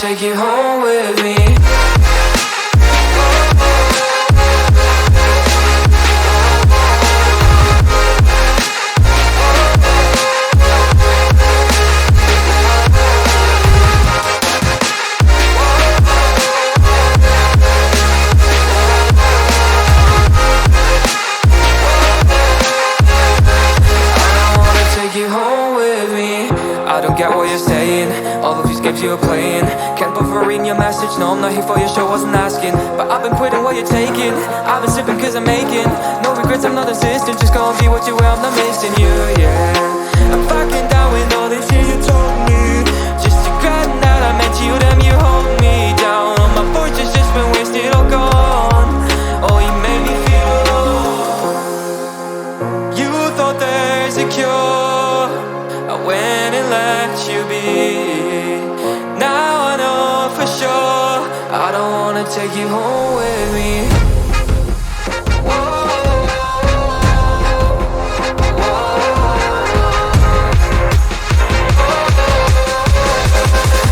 take you home with me. I don't get what you're saying, all of these games you were playing. Can't bother reading your message, no I'm not here for your show, wasn't asking. But I've been quitting what you're taking, I've been sipping cause I'm making no regrets, I'm not assistant, just go and be what you were, I'm not missing you, yeah. I'm fucking down with all this shit you told me, just regretting that I met you, damn you hold me down. All my fortune's just been wasted or gone, oh you made me feel alone. You thought there's a cure, I went and let you be. Now I know for sure I don't wanna take you home with me.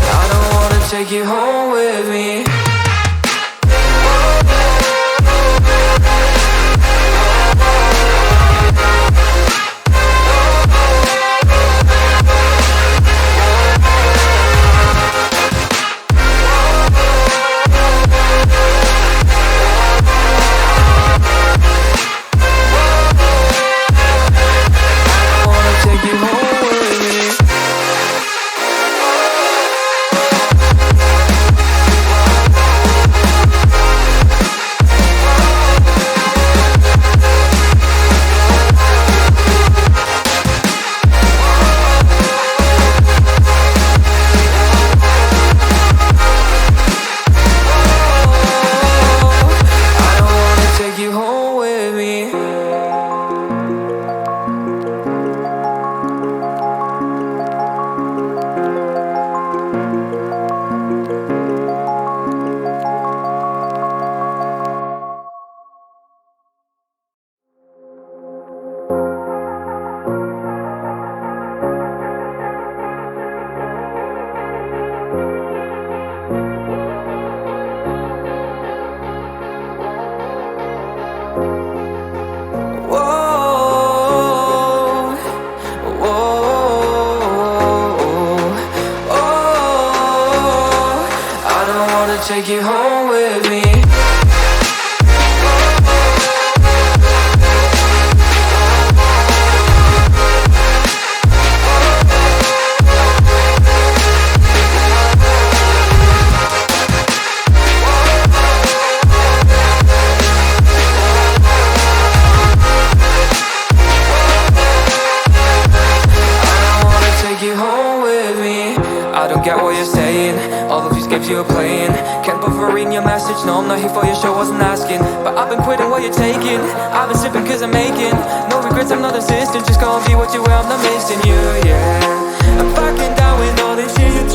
I don't wanna take you home with me. Take you home with me. I don't get what you're saying, all of these games you were playing. Can't bother reading your message, no I'm not here for your show, wasn't asking. But I've been quitting what you're taking, I've been sipping cause I'm making no regrets, I'm not assistant, just go and be what you were, I'm not missing you, yeah. I'm fucking down with all this shit you